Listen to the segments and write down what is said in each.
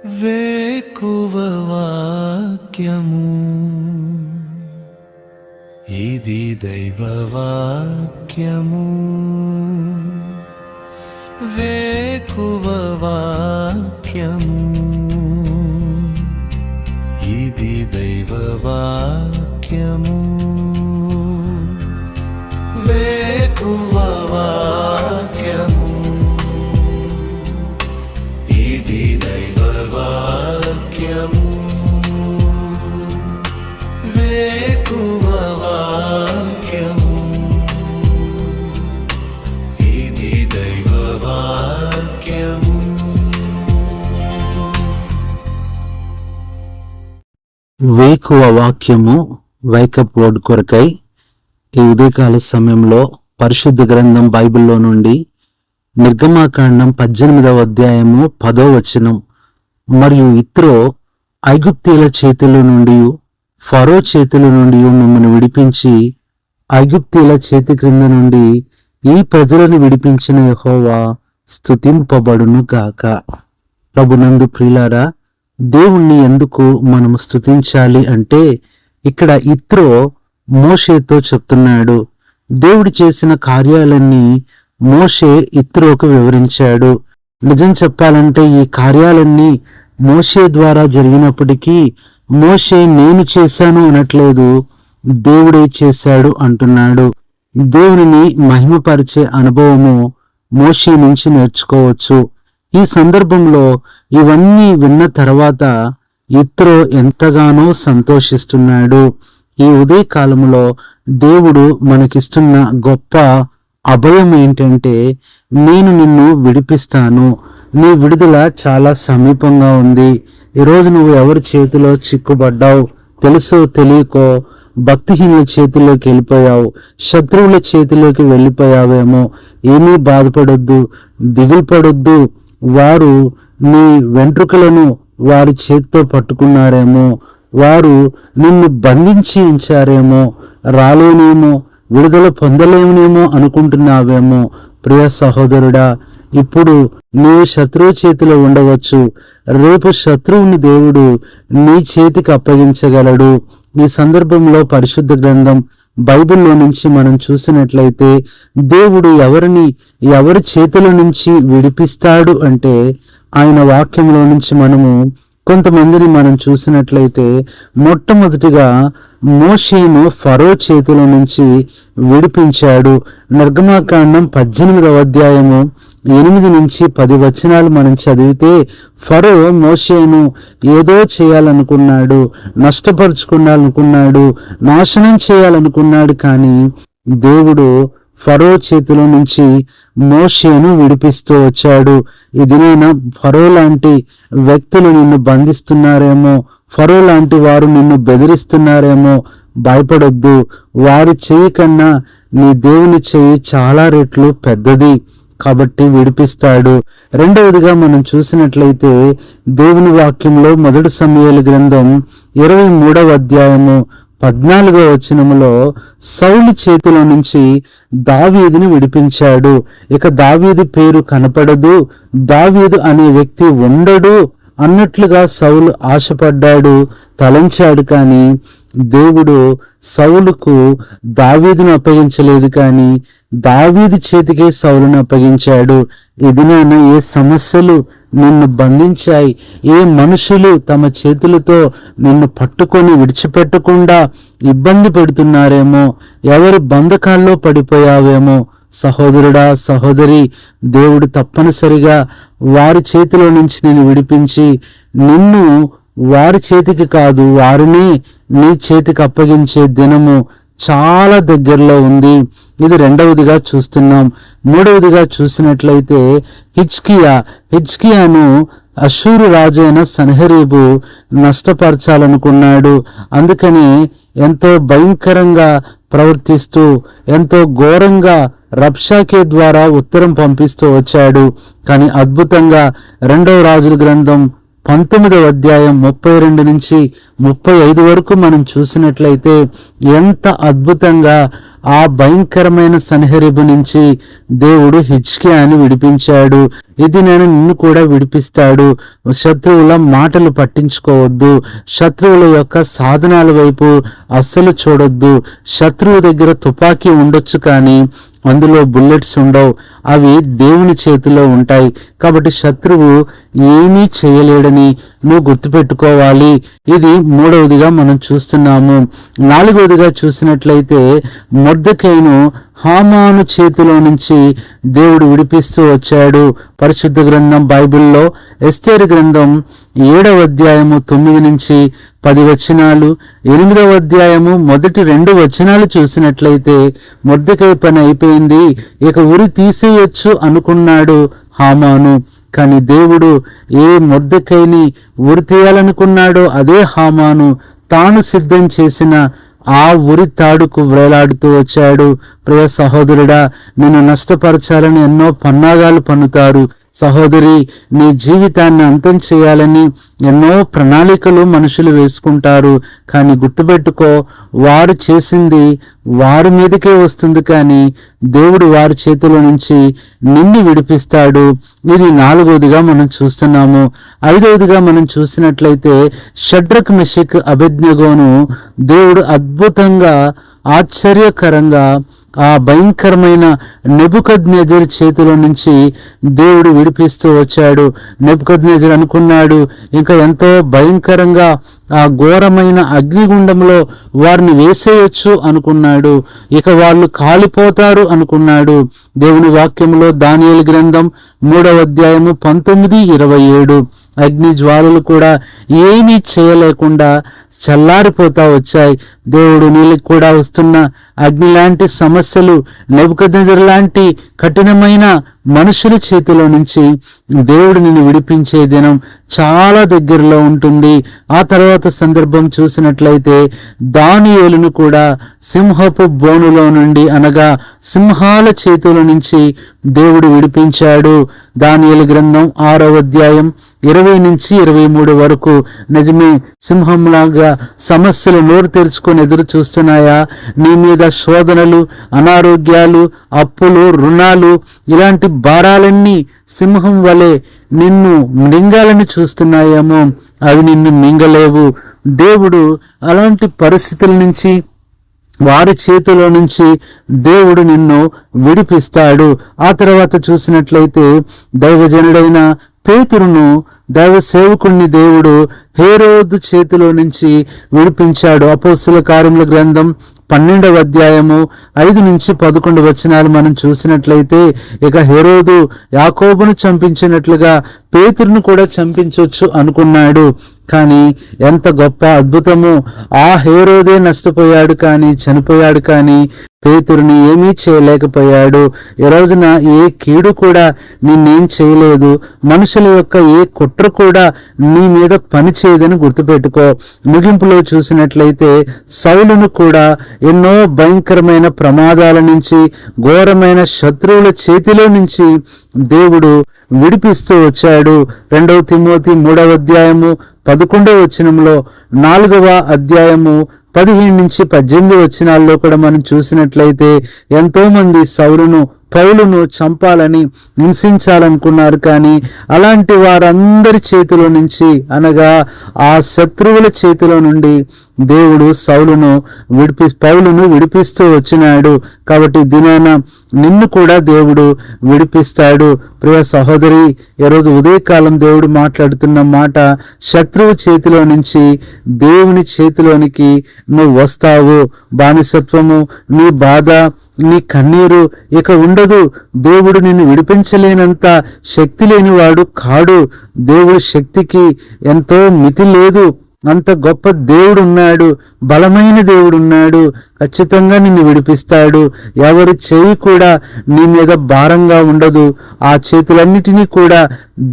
వేకువ వాక్యము ఇది దైవ వాక్యము. వేకువ వాక్యము ఇది దైవ వాక్యము. వేకువ వాక్యము ఇది దైవ వాక్యము. వేకువ వాక్యము ఇది దైవ వాక్యము. వేకువ వాక్యము వైకప్ వర్డ్ కొరకై ఈ ఉదయకాల సమయంలో పరిశుద్ధ గ్రంథం బైబిల్లో నుండి నిర్గమాకాండం 18వ అధ్యాయము 10వ వచనం. మరియు ఇత్రో ఐగుప్తీయుల చేతుల నుండి ఫరో చేతుల నుండి మిమ్మల్ని విడిపించి ఐగుప్తీయుల చేతి క్రింద నుండి ఈ ప్రజలను విడిపించిన యెహోవా స్తుతింపబడును గాక. ప్రభునందు ప్రియులారా, దేవుణ్ణి ఎందుకు మనము స్తుతించాలి అంటే ఇక్కడ ఇత్రో మోషేతో చెప్తున్నాడు. దేవుడు చేసిన కార్యాలన్నీ మోషే ఇత్రోకు వివరించాడు. నిజం చెప్పాలంటే ఈ కార్యాలన్నీ మోషే ద్వారా జరిగినప్పటికీ మోషే నేను చేశాను అనట్లేదు, దేవుడే చేశాడు అంటున్నాడు. దేవుని మహిమపరిచే అనుభవము మోషే నుంచి నేర్చుకోవచ్చు. ఈ సందర్భంలో ఇవన్నీ విన్న తర్వాత ఇత్రో ఎంతగానో సంతోషిస్తున్నాడు. ఈ ఉదయకాలంలో దేవుడు మనకిస్తున్న గొప్ప అభయం ఏంటంటే, నేను నిన్ను విడిపిస్తాను, నీ విడుదల చాలా సమీపంగా ఉంది. ఈరోజు నువ్వు ఎవరి చేతిలో చిక్కుబడ్డావు తెలుసో తెలియకో భక్తిహీనుల చేతిలోకి వెళ్ళిపోయావు, శత్రువుల చేతిలోకి వెళ్ళిపోయావేమో. ఏమీ బాధపడొద్దు, దిగులు పడొద్దు. వారు నీ వెంట్రుకలను వారి చేతితో పట్టుకున్నారేమో, వారు నిన్ను బంధించి ఉంచారేమో, రాలేనేమో, విడుదల పొందలేమేమో అనుకుంటున్నావేమో. ప్రియ సహోదరుడా, ఇప్పుడు నీవు శత్రువు చేతిలో ఉండవచ్చు, రేపు శత్రువుని దేవుడు నీ చేతికి అప్పగించగలడు. ఈ సందర్భంలో పరిశుద్ధ గ్రంథం బైబిల్లో నుంచి మనం చూసినట్లయితే దేవుడు ఎవరి చేతుల నుంచి విడిపిస్తాడు అంటే ఆయన వాక్యంలో నుంచి మనము కొంతమందిని మనం చూసినట్లయితే మొట్టమొదటిగా మోషేను ఫరో చేతుల నుంచి విడిపించాడు. నిర్గమాకాండం 18వ అధ్యాయము 8 నుంచి 10 వచనాలు మనం చదివితే ఫరో మోషేను ఏదో చేయాలనుకున్నాడు, నష్టపరుచుకోవాలనుకున్నాడు, నాశనం చేయాలనుకున్నాడు. కానీ దేవుడు ఫరో చేతిలో నుంచి మోషేను విడిపిస్తూ వచ్చాడు. ఇదినైనా ఫరో లాంటి వ్యక్తులు నిన్ను బంధిస్తున్నారేమో, ఫరో లాంటి వారు నిన్ను బెదిరిస్తున్నారేమో, భయపడొద్దు. వారి చెయ్యి కన్నా నీ దేవుని చెయ్యి చాలా రెట్లు పెద్దది కాబట్టి విడిపిస్తాడు. రెండవదిగా మనం చూసినట్లయితే దేవుని వాక్యంలో 1 సమూయేలు గ్రంథం 23వ అధ్యాయము 14వ వచనములో సౌలు చేతిలో నుంచి దావీదుని విడిపించాడు. ఇక దావీదు పేరు కనపడదు, దావీదు అనే వ్యక్తి ఉండడు అన్నట్లుగా సౌలు ఆశపడ్డాడు, తలంచాడు. కానీ దేవుడు సౌలుకు దావీదును అప్పగించలేదు, కానీ దావీదు చేతికే సౌలును అప్పగించాడు. ఇదినైనా ఏ సమస్యలు నిన్ను బంధించాయి, ఏ మనుషులు తమ చేతులతో నిన్ను పట్టుకొని విడిచిపెట్టకుండా ఇబ్బంది పెడుతున్నారేమో, ఎవరి బంధకాల్లో పడిపోయావేమో, సహోదరుడా సహోదరి, దేవుడు తప్పనిసరిగా వారి చేతిలో నుంచి నేను విడిపించి నిన్ను వారి చేతికి కాదు, వారిని నీ చేతికి అప్పగించే దినము చాలా దగ్గరలో ఉంది. ఇది రెండవదిగా చూస్తున్నాం. మూడవదిగా చూసినట్లయితే హిజ్కియాను అషూరు రాజు అయిన సన్హెరీబు నష్టపరచాలనుకున్నాడు. అందుకని ఎంతో భయంకరంగా ప్రవర్తిస్తూ ఎంతో ఘోరంగా రబ్షాకే ద్వారా ఉత్తరం పంపిస్తూ వచ్చాడు. కానీ అద్భుతంగా 2వ రాజుల గ్రంథం 19వ అధ్యాయం 32 నుంచి 35 వరకు మనం చూసినట్లయితే ఎంత అద్భుతంగా ఆ భయంకరమైన సన్హెరీబు నుంచి దేవుడు హిజ్కియాని విడిపించాడు. ఇది నేను నిన్ను కూడా విడిపిస్తాడు. శత్రువుల మాటలు పట్టించుకోవద్దు. శత్రువుల యొక్క సాధనాల వైపు అస్సలు చూడొద్దు. శత్రువు దగ్గర తుపాకీ ఉండొచ్చు, కానీ అందులో బుల్లెట్స్ ఉండవు. అవి దేవుని చేతిలో ఉంటాయి. కాబట్టి శత్రువు ఏమీ చేయలేడని నువ్వు గుర్తుపెట్టుకోవాలి. ఇది మూడవదిగా మనం చూస్తున్నాము. నాలుగవదిగా చూసినట్లయితే మొర్దెకైను హామాను చేతిలో నుంచి దేవుడు విడిపిస్తూ వచ్చాడు. పరిశుద్ధ గ్రంథం బైబిల్లో ఎస్తేరు గ్రంథం 7వ అధ్యాయము 9 నుంచి 10 వచనాలు, 8వ అధ్యాయము మొదటి 2 వచనాలు చూసినట్లయితే మొర్దెకై పని అయిపోయింది, ఇక ఉరి తీసేయొచ్చు అనుకున్నాడు హామాను. కానీ దేవుడు ఏ మొర్దెకైని ఉరి తీయాలనుకున్నాడో అదే హామాను తాను సిద్ధం చేసిన ఆ ఉరి తాడుకు వేలాడుతూ వచ్చాడు. ప్రియ సహోదరుడా, నిన్ను నష్టపరచాలని ఎన్నో పన్నాగాలు పన్నుతారు. సహోదరి, నీ జీవితాన్ని అంతం చేయాలని ఎన్నో ప్రణాళికలు మనుషులు వేసుకుంటారు. కానీ గుర్తుపెట్టుకో, వారు చేసింది వారి మీదకే వస్తుంది, కానీ దేవుడు వారి చేతిలో నుంచి నిన్ను విడిపిస్తాడు. ఇది నాలుగవదిగా మనం చూస్తున్నాము. ఐదవదిగా మనం చూసినట్లయితే షడ్రక్, మెషక్, అబేద్నెగోను దేవుడు అద్భుతంగా, ఆశ్చర్యకరంగా ఆ భయంకరమైన నెబుకద్నెజరు చేతిలో నుంచి దేవుడు విడిపిస్తూ వచ్చాడు. నెబుకద్నెజరు అనుకున్నాడు, ఇంకా ఎంతో భయంకరంగా ఆ ఘోరమైన అగ్నిగుండంలో వారిని వేసేయొచ్చు అనుకున్నాడు. ఇక వాళ్ళు కాలిపోతారు అనుకున్నాడు. దేవుని వాక్యంలో దానియేలు గ్రంథం 3వ అధ్యాయము 19-27 అగ్ని జ్వాలలు కూడా ఏమీ చేయలేకుండా చల్లారిపోతా వచ్చాయి. దేవుడు నీళ్ళకి కూడా వస్తున్న అగ్ని లాంటి సమస్యలు, నెబుకద్నెజరు లాంటి కఠినమైన మనుషుల చేతిలో నుంచి దేవుడు నిన్ను విడిపించే దినం చాలా దగ్గరలో ఉంటుంది. ఆ తర్వాత సందర్భం చూసినట్లయితే దానియేలును కూడా సింహపు బోనులో నుండి, అనగా సింహాల చేతుల నుంచి దేవుడు విడిపించాడు. దానియేలు గ్రంథం 6వ అధ్యాయం 20 నుంచి 23 వరకు. నిజమే, సింహంలాగా సమస్యలు నోరు తెరుచుకొని ఎదురు చూస్తున్నాయా? నీ మీద శోధనలు, అనారోగ్యాలు, అప్పులు, రుణాలు, ఇలాంటి భారాలన్నీ సింహం వలె నిన్ను మింగాలని చూస్తున్నాయేమో, అవి నిన్ను మింగలేవు. దేవుడు అలాంటి పరిస్థితుల నుంచి, వారి చేతిలో నుంచి దేవుడు నిన్ను విడిపిస్తాడు. ఆ తర్వాత చూసినట్లయితే దైవజనుడైన పేతురును, దైవ సేవకుణ్ణి దేవుడు హేరోదు చేతిలో నుంచి విడిపించాడు. అపోస్తల కార్యముల గ్రంథం 12వ అధ్యాయము 5 నుంచి 11 వచనాలు మనం చూసినట్లయితే, ఇక హేరోదు యాకోబును చంపించినట్లుగా పేతురును కూడా చంపించొచ్చు అనుకున్నాడు. కానీ ఎంత గొప్ప అద్భుతము! ఆ హేరోదే నష్టపోయాడు, కానీ చనిపోయాడు, కానీ పేతురుని ఏమీ చేయలేకపోయాడు. ఈ రోజున ఏ కీడు కూడా నిన్నేం చేయలేదు. మనుషుల యొక్క ఏ కుట్ర కూడా నీ మీద పని చేయదని గుర్తుపెట్టుకో. ముగింపులో చూసినట్లయితే సౌలును కూడా ఎన్నో భయంకరమైన ప్రమాదాల నుంచి, ఘోరమైన శత్రువుల చేతిలో నుంచి దేవుడు విడిపిస్తూ వచ్చాడు. 2వ తిమోతి 3వ అధ్యాయము 11వ వచనంలో, 4వ అధ్యాయము 15 నుంచి 18 వచనాల్లో కూడా మనం చూసినట్లయితే ఎంతో మంది పౌలును చంపాలని, హింసించాలనుకున్నారు. కానీ అలాంటి వారందరి చేతిలో నుంచి, అనగా ఆ శత్రువుల చేతిలో నుండి దేవుడు పౌలును విడిపిస్తూ వచ్చినాడు. కాబట్టి దినాన నిన్ను కూడా దేవుడు విడిపిస్తాడు. ప్రియ సహోదరి, ఈరోజు ఉదయకాలం దేవుడు మాట్లాడుతున్న మాట, శత్రువు చేతిలో నుంచి దేవుని చేతిలోనికి నువ్వు వస్తావు. బానిసత్వము, నీ బాధ, నీ కన్నీరు ఇక ఉండదు. దేవుడు నిన్ను విడిపించలేనంత శక్తి లేనివాడు కాడు. దేవుడి శక్తికి ఎంతో మితి లేదు. అంత గొప్ప దేవుడు ఉన్నాడు, బలమైన దేవుడు ఉన్నాడు. ఖచ్చితంగా నిన్ను విడిపిస్తాడు. ఎవరి చేయి కూడా నీ మీద భారంగా ఉండదు. ఆ చేతులన్నిటినీ కూడా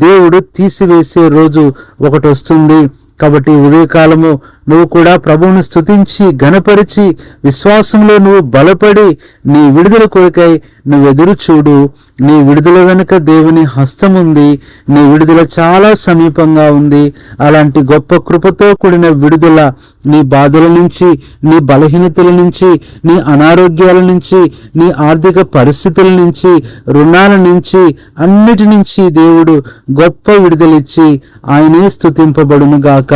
దేవుడు తీసివేసే రోజు ఒకటి వస్తుంది. కాబట్టి ఉదయకాలము నువ్వు కూడా ప్రభువును స్తుతించి, ఘనపరిచి, విశ్వాసంలో నువ్వు బలపడి, నీ విడుదల కొరకై నువ్వు ఎదురు చూడు. నీ విడుదల వెనుక దేవుని హస్తం ఉంది. నీ విడుదల చాలా సమీపంగా ఉంది. అలాంటి గొప్ప కృపతో కూడిన విడుదల నీ బాధల నుంచి, నీ బలహీనతల నుంచి, నీ అనారోగ్యాల నుంచి, నీ ఆర్థిక పరిస్థితుల నుంచి, రుణాల నుంచి, అన్నిటి నుంచి దేవుడు గొప్ప విడుదలిచ్చి ఆయనే స్తుతింపబడును గాక.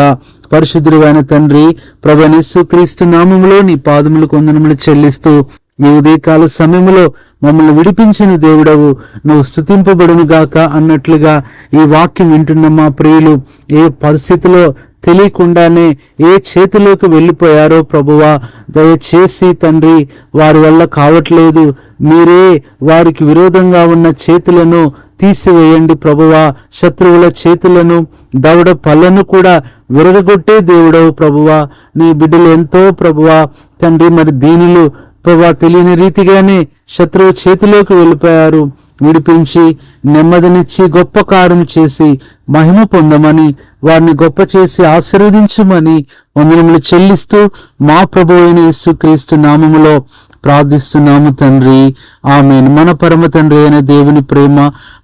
పరిశుద్ధుడైన తండ్రి, ప్రభువైన యేసుక్రీస్తు నామములో నీ పాదములకు వందనములు చెల్లిస్తూ ఈ ఉదయకాల సమయంలో మమ్మల్ని విడిపించిన దేవుడవు, నువ్వు స్తుతింపబడును గాక అన్నట్లుగా ఈ వాక్యం వింటున్న మా ప్రియులు ఏ పరిస్థితిలో తెలియకుండానే ఏ చేతిలోకి వెళ్ళిపోయారో ప్రభువా, దయచేసి తండ్రి వారి వల్ల కావట్లేదు, మీరే వారికి విరోధంగా ఉన్న చేతులను తీసివేయండి ప్రభువా. శత్రువుల చేతులను, దవడ పళ్ళను కూడా విరగొట్టే దేవుడవు ప్రభువా. నీ బిడ్డలు ఎంతో ప్రభువా తండ్రి మరి దీనులు ప్రభువా, తెలియని రీతిగానే శత్రువు చేతిలోకి వెళ్ళిపోయారు. విడిపించి నెమ్మదినిచ్చి గొప్ప కార్యం చేసి మహిమ పొందమని, వారిని గొప్ప చేసి ఆశీర్వదించమని వందనములు చెల్లిస్తూ మా ప్రభువైన యేసుక్రీస్తు నామములో ప్రార్థిస్తున్నాము తండ్రి, ఆమేన్. మన పరమ తండ్రి అయిన దేవుని ప్రేమ,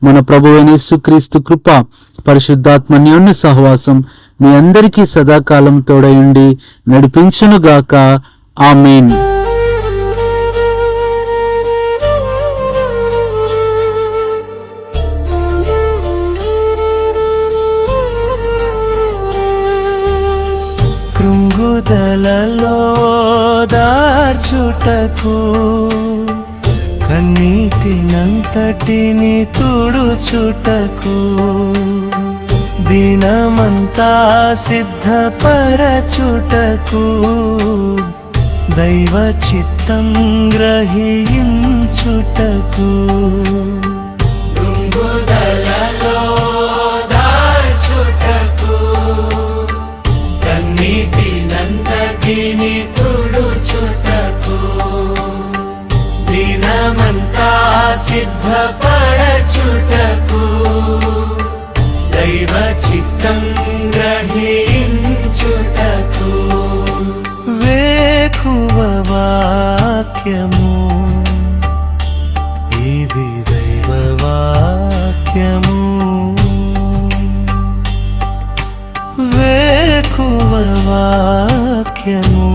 మన ప్రభువైన యేసుక్రీస్తు కృప, పరిశుద్ధాత్మ అన్యోన్య సహవాసం మీ అందరికీ సదాకాలం తోడయుండి నడిపించునుగాక. ఆమేన్. కృంగుదలలో దార్చుటకు, కన్నీటినంతటిని తుడుచుటకు, దినమంతా సిద్ధపరచుటకు, దైవ చిత్తం గ్రహించుటకు. కన్నీటినంతటిని తుడుచుటకు, దినమంతా సిద్ధపరచుటకు, దైవ చిత్తం గ్రహించుటకు. వేకువ వాక్యము, ఇది దైవ వాక్యము. వేకువ వాక్యము,